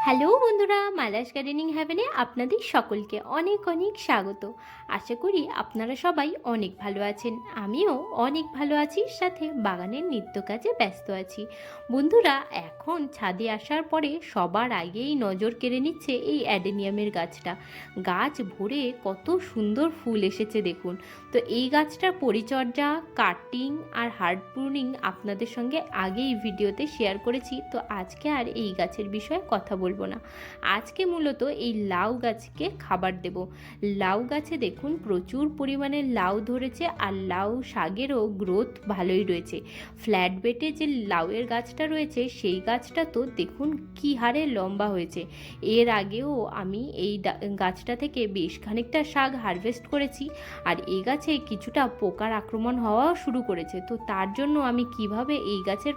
Hello বন্ধুরা, Mala's gardening হ্যাভেনে আপনাদের সকলকে অনেক অনেক স্বাগত। আশা করি আপনারা সবাই অনেক ভালো আছেন। আমিও অনেক ভালো আছি, সাথে বাগানের নিত্য কাজে ব্যস্ত আছি। বন্ধুরা, এখন ছাদে আসার পরে সবার আগেই নজর কেড়ে নিচ্ছে এই অ্যাডেনিয়ামের গাছটা। গাছ ভরে কত সুন্দর ফুল এসেছে দেখুন। তো এই গাছটার পরিচর্যা, কাটিং আর হার্ড প্রুনিং আপনাদের সঙ্গে আগেই ভিডিওতে শেয়ার করেছি। তো আজকে আর এই গাছের বিষয়ে কথা বলবো না। আজকে মূলত এই লাউ গাছকে খাবার দেব। লাউ গাছে দেখুন প্রচুর পরিমাণে লাউ ধরেছে, আর লাউ শাকেরও গ্রোথ ভালোই রয়েছে। ফ্ল্যাট বেডে যে লাউয়ের গাছটা রয়েছে সেই গাছটা তো দেখুন কি হারে লম্বা হয়েছে। এর আগেও আমি এই গাছটা থেকে বেশ খানিকটা শাক হারভেস্ট করেছি, আর এই গাছে কিছুটা পোকার আক্রমণ হওয়াও শুরু করেছে। তো তার জন্য আমি কিভাবে এই গাছের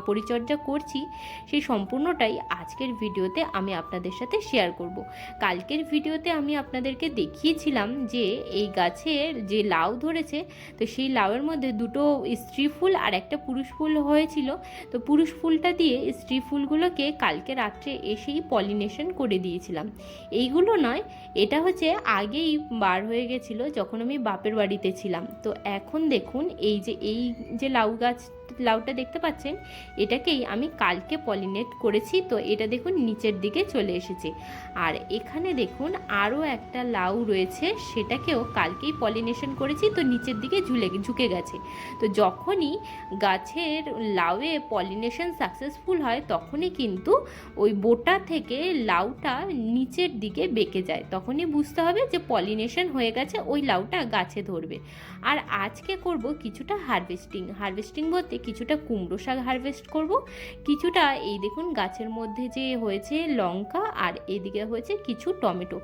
পরিচর্যা করছি সেই সম্পূর্ণটাই আজকের ভিডিওতে আমি আপনাদের সাথে শেয়ার করব। কালকের ভিডিওতে আমি আপনাদেরকে দেখিয়েছিলাম যে এই গাছের যে লাউ ধরেছে, তো সেই লাউয়ের মধ্যে দুটো স্ত্রী ফুল আর একটা পুরুষ ফুল হয়েছিল। তো পুরুষ ফুলটা দিয়ে স্ত্রী ফুলগুলোকে কালকে রাত্রে এসেই পলিনেশন করে দিয়েছিলাম। এইগুলো নয়, এটা হচ্ছে আগেই বার হয়ে গেছিলো যখন আমি বাপের বাড়িতে ছিলাম। তো এখন দেখুন এই যে লাউটা দেখতে পাচ্ছেন, এটাকেই আমি কালকে পলিনেট করেছি। তো এটা দেখুন নিচের দিকে চলে এসেছে। আর এখানে দেখুন আরও একটা লাউ রয়েছে, সেটাকেও কালকেই পলিনেশন করেছি। তো নিচের দিকে ঝুঁকে গেছে। তো যখনই গাছের লাউয়ে পলিনেশন সাকসেসফুল হয় তখনই কিন্তু ওই বোটা থেকে লাউটা নিচের দিকে বেঁকে যায়, তখনই বুঝতে হবে যে পলিনেশন হয়ে গেছে, ওই লাউটা গাছে ধরবে। আর আজকে করব কিছুটা হারভেস্টিং বলতে কিছুটা কুমড়ো শাক হারভেস্ট করব, কিছুটা এই দেখুন গাছের মধ্যে যে হয়েছে লঙ্কা, আর এদিকে হয়েছে কিছু টমেটো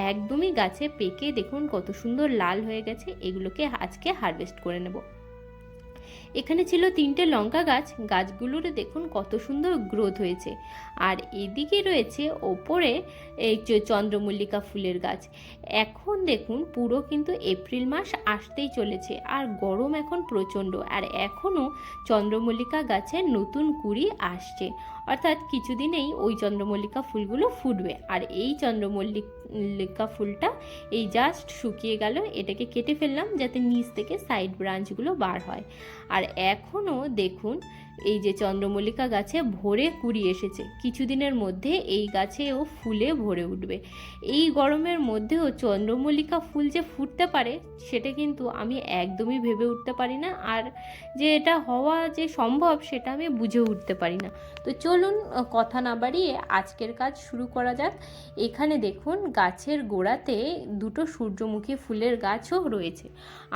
একদমই গাছে পেকে দেখুন কত সুন্দর লাল হয়ে গেছে। এগুলোকে আজকে হারভেস্ট করে নেব। এখানে ছিল 3টে লঙ্কা গাছ, গাছগুলোর দেখুন কত সুন্দর গ্রোথ হয়েছে। আর এদিকে রয়েছে ওপরে এই চন্দ্রমল্লিকা ফুলের গাছ। এখন দেখুন পুরো কিন্তু এপ্রিল মাস আসতেই চলেছে, আর গরম এখন প্রচণ্ড, আর এখনও চন্দ্রমল্লিকা গাছের নতুন কুঁড়ি আসছে। অর্থাৎ কিছুদিনেই ওই চন্দ্রমল্লিকা ফুলগুলো ফুটবে। আর এই চন্দ্রমল্লিকা ফুলটা এই জাস্ট শুকিয়ে গেল, এটাকে কেটে ফেললাম যাতে নিচ থেকে সাইড ব্রাঞ্চগুলো বার হয়। আর এখনও দেখুন এই যে চন্দ্রমল্লিকা গাছে ভরে কুড়ি এসেছে, কিছুদিনের মধ্যে এই গাছেও ফুলে ভরে উঠবে। এই গরমের মধ্যেও চন্দ্রমল্লিকা ফুল যে ফুটতে পারে সেটা কিন্তু আমি একদমই ভেবে উঠতে পারি না, আর যে এটা হওয়া যে সম্ভব সেটা আমি বুঝে উঠতে পারি না। তো চলুন কথা না বাড়িয়ে আজকের কাজ শুরু করা যাক। এখানে দেখুন গাছের গোড়াতে দুটো সূর্যমুখী ফুলের গাছও রয়েছে।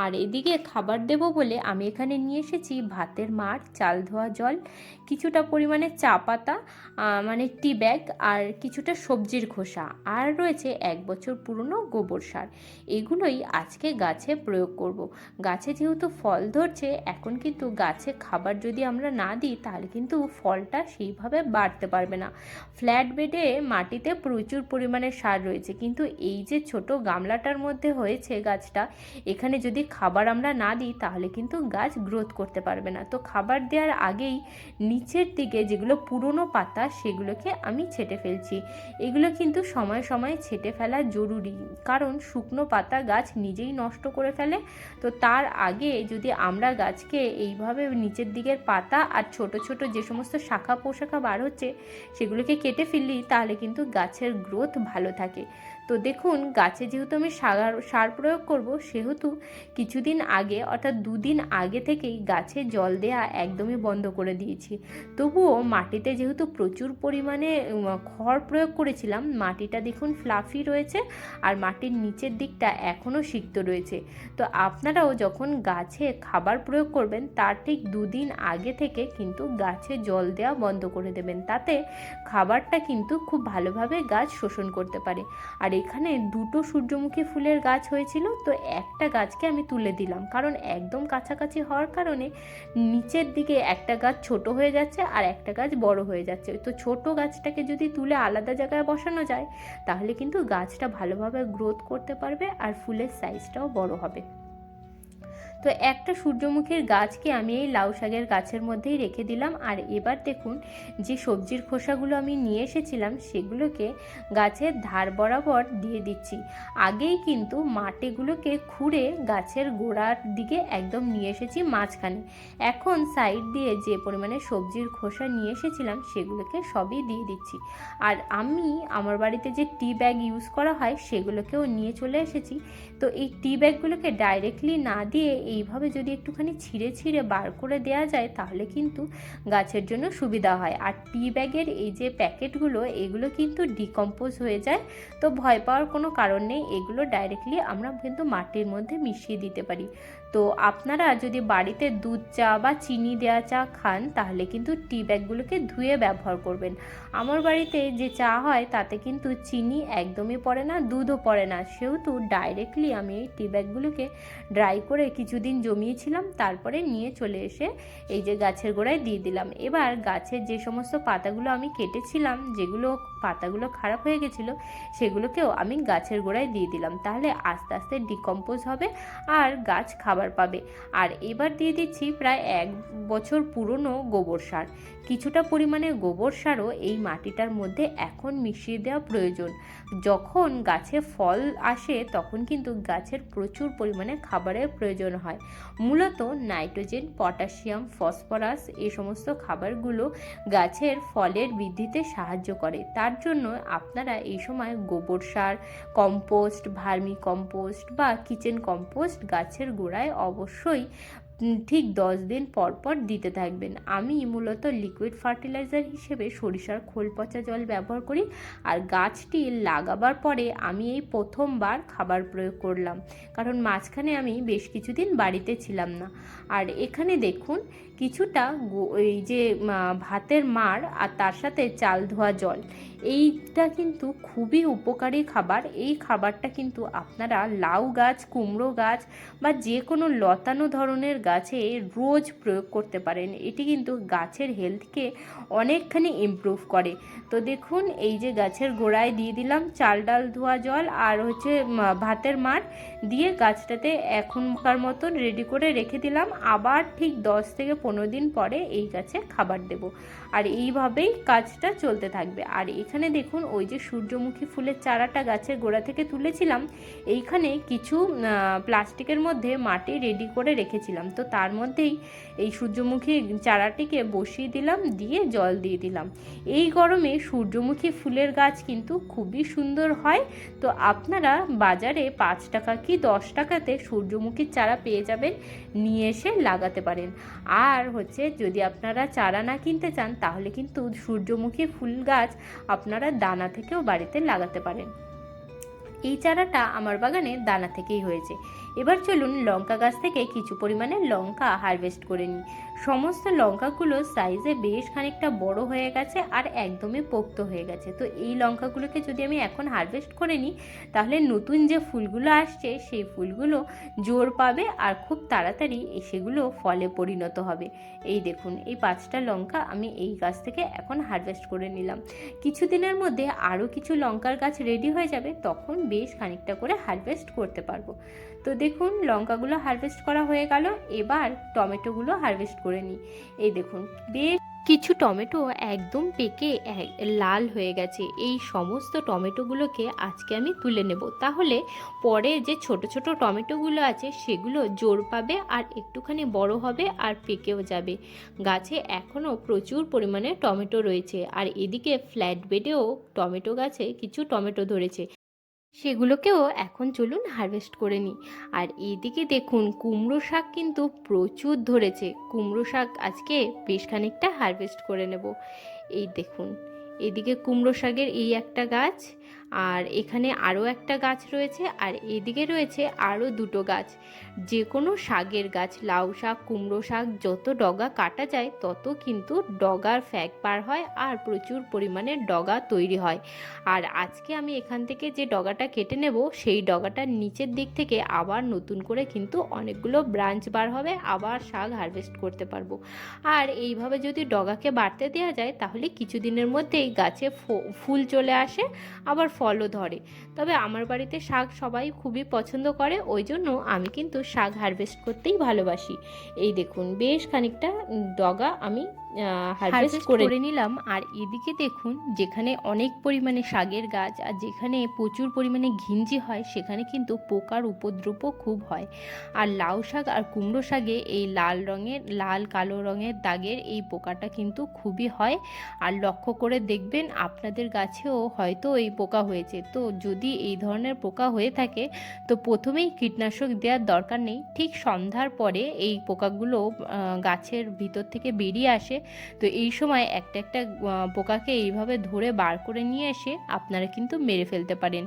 আর এদিকে খাবার দেব বলে আমি এখানে নিয়ে এসেছি ভাতের মাড়, চাল ধোয়া জল, কিছুটা পরিমাণে চা পাতা মানে টি ব্যাগ, আর কিছুটা সবজির খোসা, আর রয়েছে 1 বছর পুরনো গোবর সার। এগুলোই আজকে গাছে প্রয়োগ করব। গাছে যেহেতু ফল ধরছে, এখন কিন্তু গাছে খাবার যদি আমরা না দিই তাহলে কিন্তু ফলটা সেইভাবে বাড়তে পারবে না। ফ্ল্যাট বেডে মাটিতে প্রচুর পরিমাণে সার রয়েছে, কিন্তু এই যে ছোট গামলাটার মধ্যে হয়েছে গাছটা, এখানে যদি খাবার আমরা না দিই তাহলে কিন্তু গাছ গ্রোথ করতে পারবে না। তো খাবার দেওয়ার আগেই নিচের দিকে যেগুলো পুরনো পাতা সেগুলোকে আমি ছেঁটে ফেলছি। এগুলো কিন্তু সময় সময় ছেঁটে ফেলা জরুরি, কারণ শুকনো পাতা গাছ নিজেই নষ্ট করে ফেলে। তো তার আগে যদি আমরা গাছকে এইভাবে নিচের দিকের পাতা আর ছোট ছোট যে সমস্ত শাখা পোশাখা বার হচ্ছে সেগুলোকে কেটে ফেললি তাহলে কিন্তু গাছের গ্রোথ ভালো থাকে। তো দেখুন গাছে যেহেতু আমি সার প্রয়োগ করব, সেহেতু কিছুদিন আগে অর্থাৎ 2 দিন আগে থেকেই গাছে জল দেয়া একদমই বন্ধ করে দিয়েছি। তবুও মাটিতে যেহেতু প্রচুর পরিমাণে খড় প্রয়োগ করেছিলাম, মাটিটা দেখুন ফ্লাফি রয়েছে, আর মাটির নিচের দিকটা এখনও সিক্ত রয়েছে। তো আপনারাও যখন গাছে খাবার প্রয়োগ করবেন তার ঠিক 2 দিন আগে থেকে কিন্তু গাছে জল দেওয়া বন্ধ করে দেবেন, তাতে খাবারটা কিন্তু খুব ভালোভাবে গাছ শোষণ করতে পারে। আর এখানে দুটো সূর্যমুখী ফুলের গাছ হয়েছিল, তো একটা গাছকে আমি তুলে দিলাম, কারণ একদম কাছাকাছি হওয়ার কারণে নিচের দিকে একটা গাছ ছোট হয়ে যাচ্ছে আর একটা গাছ বড় হয়ে যাচ্ছে। তো ছোট গাছটাকে যদি তুলে আলাদা জায়গায় বসানো যায় তাহলে কিন্তু গাছটা ভালোভাবে গ্রোথ করতে পারবে, আর ফুলের সাইজটাও বড় হবে। তো একটা সূর্যমুখীর গাছকে আমি এই লাউ শাকের গাছের মধ্যেই রেখে দিলাম। আর এবার দেখুন যে সবজির খোসাগুলো আমি নিয়ে এসেছিলাম সেগুলোকে গাছের ধার বরাবর দিয়ে দিচ্ছি। আগেই কিন্তু মাটিগুলোকে খুঁড়ে গাছের গোড়ার দিকে একদম নিয়ে এসেছি মাঝখানে। এখন সাইড দিয়ে যে পরিমাণে সবজির খোসা নিয়ে এসেছিলাম সেগুলোকে সবই দিয়ে দিচ্ছি। আর আমি আমার বাড়িতে যে টি ব্যাগ ইউজ করা হয় সেগুলোকেও নিয়ে চলে এসেছি। তো এই টি ব্যাগগুলোকে ডাইরেক্টলি না দিয়ে এইভাবে যদি একটুখানি ছিঁড়ে ছিঁড়ে বার করে দেওয়া যায় তাহলে কিন্তু গাছের জন্য সুবিধা হয়। আর টি ব্যাগের এই যে প্যাকেটগুলো এগুলো কিন্তু ডিকম্পোজ হয়ে যায়, তো ভয় পাওয়ার কোনো কারণ নেই। এগুলো ডাইরেক্টলি আমরা কিন্তু মাটির মধ্যে মিশিয়ে দিতে পারি। তো আপনারা যদি বাড়িতে দুধ চা বা চিনি দেওয়া চা খান তাহলে কিন্তু টি ব্যাগগুলোকে ধুয়ে ব্যবহার করবেন। আমার বাড়িতে যে চা হয় তাতে কিন্তু চিনি একদমই পড়ে না, দুধও পড়ে না, সেহেতু ডাইরেক্টলি আমি এই টি ব্যাগগুলোকে ড্রাই করে কিছুদিন জমিয়েছিলাম, তারপরে নিয়ে চলে এসে এই যে গাছের গোড়ায় দিয়ে দিলাম। এবার গাছের যে সমস্ত পাতাগুলো আমি কেটেছিলাম, যেগুলো পাতাগুলো খারাপ হয়ে গেছিলো, সেগুলোকেও আমি গাছের গোড়ায় দিয়ে দিলাম। তাহলে আস্তে আস্তে ডিকম্পোজ হবে আর গাছ খাবার পাবে। আর এবার দিয়ে দিচ্ছি প্রায় 1 বছর পুরনো গোবর সার। কিছুটা পরিমাণে গোবর সারও এই মাটিটার মধ্যে এখন মিশিয়ে দেওয়া প্রয়োজন। যখন গাছে ফল আসে তখন কিন্তু গাছের প্রচুর পরিমাণে খাবারের প্রয়োজন হয়। মূলত নাইট্রোজেন, পটাশিয়াম, ফসফরাস এই সমস্ত খাবারগুলো গাছের ফলের বৃদ্ধিতে সাহায্য করে। তার জন্য আপনারা এই সময় গোবর সার, কম্পোস্ট, ভার্মি কম্পোস্ট বা কিচেন কম্পোস্ট গাছের গোড়ায় অবশ্যই ঠিক 10 দিন পর পর দিতে থাকবেন। আমি মূলত লিকুইড ফার্টিলাইজার হিসেবে সরিষার খোল পচা জল ব্যবহার করি। আর গাছটি লাগাবার পরে আমি এই প্রথমবার খাবার প্রয়োগ করলাম, কারণ মাঝখানে আমি বেশ কিছুদিন বাড়িতে ছিলাম না। আর এখানে দেখুন কিছুটা এই যে ভাতের মাড় আর তার সাথে চাল ধোয়া জল, এইটা কিন্তু খুবই উপকারী খাবার। এই খাবারটা কিন্তু আপনারা লাউ গাছ, কুমড়ো গাছ বা যে কোনো লতানো ধরনের গাছে রোজ প্রয়োগ করতে পারেন। এটি কিন্তু গাছের হেলথকে অনেকখানি ইমপ্রুভ করে। তো দেখুন এই যে গাছের গোড়ায় দিয়ে দিলাম চাল ডাল ধোয়া জল আর হচ্ছে ভাতের মাড় দিয়ে গাছটাতে এখনকার মতন রেডি করে রেখে দিলাম। আবার ঠিক 10 থেকে 15 দিন পরে এই গাছে খাবার দেব। আর এইভাবেই কাজটা চলতে থাকবে। আর এখানে দেখুন ওই যে সূর্যমুখী ফুলের চারাটা গাছের গোড়া থেকে তুলেছিলাম, এইখানে কিছু প্লাস্টিকের মধ্যে মাটি রেডি করে রেখেছিলাম। তো তার মধ্যেই এই সূর্যমুখী চারাটিকে বসিয়ে দিলাম, দিয়ে জল দিয়ে দিলাম। এই গরমে সূর্যমুখী ফুলের গাছ কিন্তু খুবই সুন্দর হয়। তো আপনারা বাজারে 5 টাকা কি 10 টাকাতে সূর্যমুখীর চারা পেয়ে যাবেন, নিয়ে এসে লাগাতে পারেন। আর হচ্ছে যদি আপনারা চারা না কিনতে চান তাহলে কিন্তু সূর্যমুখী ফুল গাছ আপনারা দানা থেকেও বাড়িতে লাগাতে পারেন। এই চারাটা আমার বাগানে দানা থেকেই হয়েছে। এবার চলুন লঙ্কা গাছ থেকে কিছু পরিমাণে লঙ্কা হারভেস্ট করে নিই। সমস্ত লঙ্কাগুলো সাইজে বেশ খানিকটা বড় হয়ে গেছে আর একদমই পোক্ত হয়ে গেছে। তো এই লঙ্কাগুলোকে যদি আমি এখন হারভেস্ট করে নিই তাহলে নতুন যে ফুলগুলো আসছে সেই ফুলগুলো জোর পাবে আর খুব তাড়াতাড়ি সেগুলো ফলে পরিণত হবে। এই দেখুন এই 5টা লঙ্কা আমি এই গাছ থেকে এখন হারভেস্ট করে নিলাম। কিছুদিনের মধ্যে আরও কিছু লঙ্কার গাছ রেডি হয়ে যাবে, তখন বেশ খানিকটা করে হারভেস্ট করতে পারবো। তো দেখুন লঙ্কাগুলো হারভেস্ট করা হয়ে গেল। এবার টমেটোগুলো হারভেস্ট করে নিই। এই দেখুন বেশ কিছু টমেটো একদম পেকে লাল হয়ে গেছে। এই সমস্ত টমেটোগুলোকে আজকে আমি তুলে নেব, তাহলে পরে যে ছোট ছোট টমেটোগুলো আছে সেগুলো জোর পাবে আর একটুখানি বড় হবে আর পেকেও যাবে। গাছে এখনও প্রচুর পরিমাণে টমেটো রয়েছে। আর এদিকে ফ্ল্যাট বেডেও টমেটো গাছে কিছু টমেটো ধরেছে, সেগুলোকেও এখন চলুন হারভেস্ট করে নিই। আর এইদিকে দেখুন কুমড়ো শাক কিন্তু প্রচুর ধরেছে। কুমড়ো শাক আজকে বেশ খানিকটা হারভেস্ট করে নেব। এই দেখুন এদিকে কুমড়ো শাকের এই একটা গাছ, আর এখানে আরও একটা গাছ রয়েছে, আর এদিকে রয়েছে আরও 2টো গাছ। যে কোনো শাকের গাছ, লাউ শাক, কুমড়ো শাক, যত ডগা কাটা যায় তত কিন্তু ডগার ফ্যাক বার হয় আর প্রচুর পরিমাণে ডগা তৈরি হয়। আর আজকে আমি এখান থেকে যে ডগাটা কেটে নেব সেই ডগাটার নিচের দিক থেকে আবার নতুন করে কিন্তু অনেকগুলো ব্রাঞ্চ বার হবে, আবার শাক হারভেস্ট করতে পারবো। আর এইভাবে যদি ডগাকে বাড়তে দেওয়া যায় তাহলে কিছুদিনের মধ্যেই গাছে ফুল চলে আসে, আবার ফলও ধরে। তবে আমার বাড়িতে শাক সবাই খুবই পছন্দ করে, ওই জন্য আমি কিন্তু শাক হারভেস্ট করতেই ভালোবাসি। এই দেখুন বেশ খানিকটা ডগা আমি হারভেস্ট করে নিলাম। আর এদিকে দেখুন, যেখানে অনেক পরিমাণে শাকের গাছ আর যেখানে প্রচুর পরিমাণে ঘিঞ্জি হয়, সেখানে কিন্তু পোকার উপদ্রবও খুব হয়। আর লাউ শাক আর কুমড়ো শাকে এই লাল কালো রঙের দাগের এই পোকাটা কিন্তু খুবই হয়। আর লক্ষ্য করে দেখবেন আপনাদের গাছেও হয়তো এই পোকা হয়েছে। তো যদি এই ধরনের পোকা হয়ে থাকে, তো প্রথমেই কীটনাশক দেওয়ার দরকার নেই। ঠিক সন্ধ্যার পরে এই পোকাগুলো গাছের ভিতর থেকে বেরিয়ে আসে। তো এই সময় একটা একটা পোকাকে এইভাবে ধরে বার করে নিয়ে এসে আপনারা কিন্তু মেরে ফেলতে পারেন।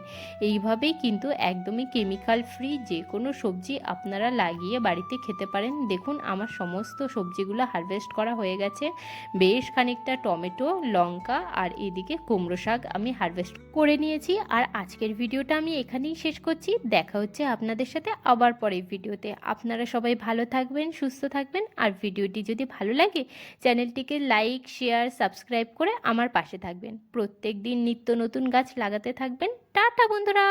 এইভাবেই কিন্তু একদমই কেমিক্যাল ফ্রি যে কোনো সবজি আপনারা লাগিয়ে বাড়িতে খেতে পারেন। দেখুন আমার সমস্ত সবজিগুলো হারভেস্ট করা হয়ে গেছে। বেশ খানিকটা টমেটো, লঙ্কা আর এদিকে কুমড়ো শাক আমি হারভেস্ট করে নিয়েছি। আর আজকের ভিডিওটা আমি এখানেই শেষ করছি। দেখা হচ্ছে আপনাদের সাথে আবার পরের ভিডিওতে। আপনারা সবাই ভালো থাকবেন, সুস্থ থাকবেন। আর ভিডিওটি যদি ভালো লাগে, চ্যানেলটিকে লাইক, শেয়ার, সাবস্ক্রাইব করে আমার পাশে থাকবেন। প্রত্যেক দিন নিত্য নতুন গাছ লাগাতে থাকবেন। টাটা বন্ধুরা।